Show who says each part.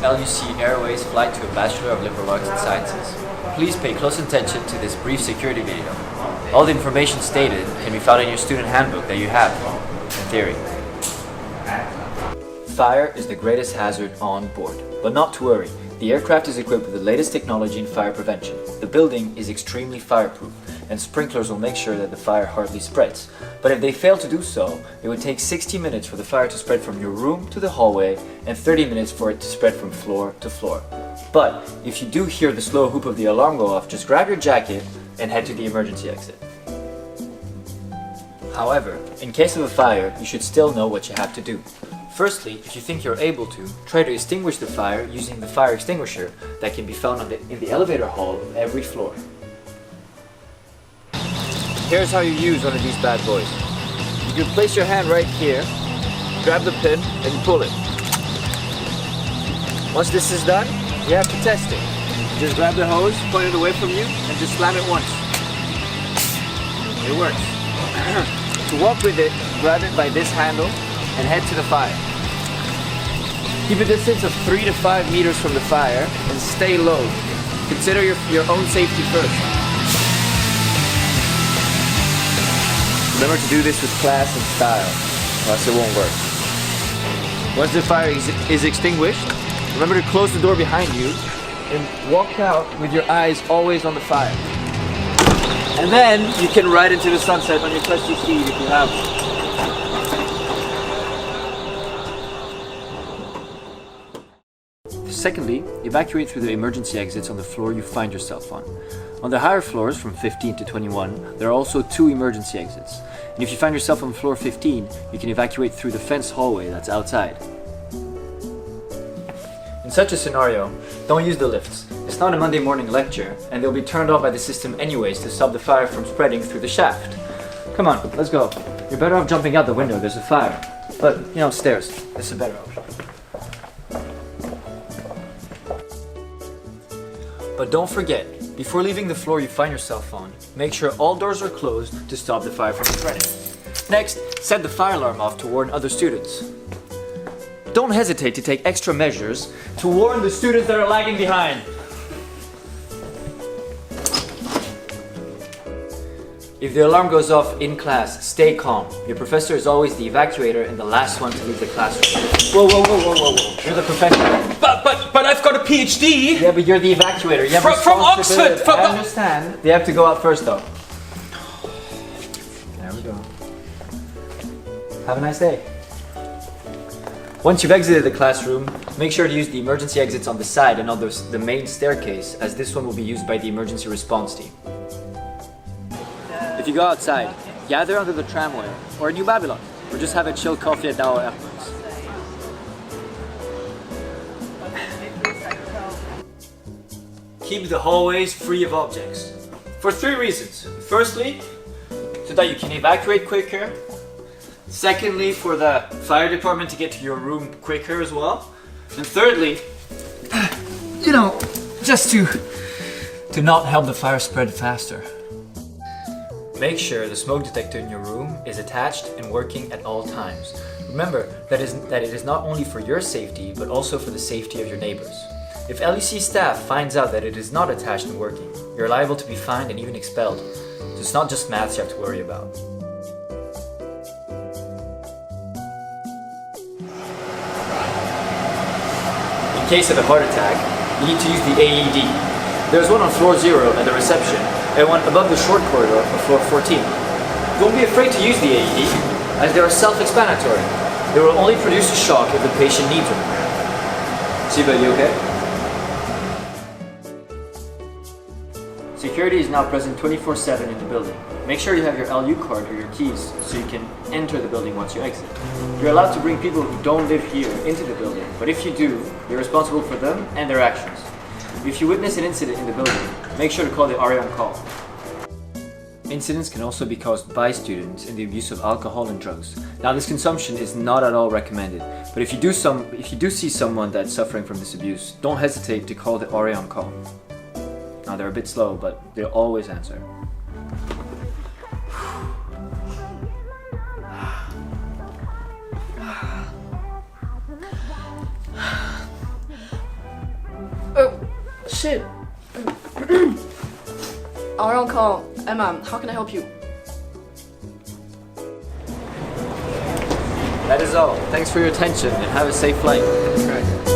Speaker 1: LUC Airways flight to a Bachelor of Liberal Arts and Sciences. Please pay close attention to this brief security video. All the information stated can be found in your student handbook that you have, in theory. Fire is the greatest hazard on board, but not to worry. The aircraft is equipped with the latest technology in fire prevention. The building is extremely fireproof, and sprinklers will make sure that the fire hardly spreads. But if they fail to do so, it would take 60 minutes for the fire to spread from your room to the hallway and 30 minutes for it to spread from floor to floor. But if you do hear the slow whoop of the alarm go off, just grab your jacket and head to the emergency exit. However, in case of a fire, you should still know what you have to do. Firstly, if you think you're able to, try to extinguish the fire using the fire extinguisher that can be found in the elevator hall of every floor. Here's how you use one of these bad boys. You can place your hand right here, grab the pin, and pull it. Once this is done, you have to test it. You just grab the hose, point it away from you, and just slam it once. It works. To walk with it, grab it by this handle and head to the fire. Keep a distance of 3 to 5 meters from the fire and stay low. Consider your own safety first. Remember to do this with class and style, or else it won't work. Once the fire is extinguished, remember to close the door behind you and walk out with your eyes always on the fire. And then you can ride into the sunset on your trusty steed if you have one. Secondly, evacuate through the emergency exits on the floor you find yourself on. On the higher floors, from 15 to 21, there are also 2 emergency exits. And if you find yourself on floor 15, you can evacuate through the fenced hallway that's outside. In such a scenario, don't use the lifts. It's not a Monday morning lecture, and they'll be turned off by the system anyways to stop the fire from spreading through the shaft. Come on, let's go. You're better off jumping out the window, there's a fire. But, stairs, it's a better option. But don't forget, before leaving the floor you find yourself on, make sure all doors are closed to stop the fire from spreading. Next, set the fire alarm off to warn other students. Don't hesitate to take extra measures to warn the students that are lagging behind. If the alarm goes off in class, stay calm. Your professor is always the evacuator and the last one to leave the classroom. Whoa. You're the professor.
Speaker 2: But I've got a PhD!
Speaker 1: Yeah, but you're the evacuator. You have
Speaker 2: from Oxford!
Speaker 1: I understand. They have to go out first though. There we go. Have a nice day. Once you've exited the classroom, make sure to use the emergency exits on the side and not the main staircase, as this one will be used by the emergency response team. If you go outside, gather under the tramway or New Babylon, or just have a chill coffee at Dow Airports. Keep the hallways free of objects. For 3 reasons. Firstly, so that you can evacuate quicker. Secondly, for the fire department to get to your room quicker as well. And thirdly, just to not help the fire spread faster. Make sure the smoke detector in your room is attached and working at all times. Remember that it is not only for your safety, but also for the safety of your neighbors. If LUC staff finds out that it is not attached and working, you're liable to be fined and even expelled. So it's not just maths you have to worry about. In case of a heart attack, you need to use the AED. There's one on floor 0 at the reception, and one above the short corridor on floor 14. Don't be afraid to use the AED, as they are self-explanatory. They will only produce a shock if the patient needs one. Siba, you okay? Security is now present 24/7 in the building. Make sure you have your LU card or your keys so you can enter the building once you exit. You're allowed to bring people who don't live here into the building, but if you do, you're responsible for them and their actions. If you witness an incident in the building, make sure to call the RA on call. Incidents can also be caused by students in the abuse of alcohol and drugs. Now, this consumption is not at all recommended, but if you do see someone that's suffering from this abuse, don't hesitate to call the RA on call. Now, they're a bit slow, but they'll always answer.
Speaker 3: shit. Our on call. Emma, how can I help you?
Speaker 1: That is all. Thanks for your attention and have a safe flight.
Speaker 3: Right.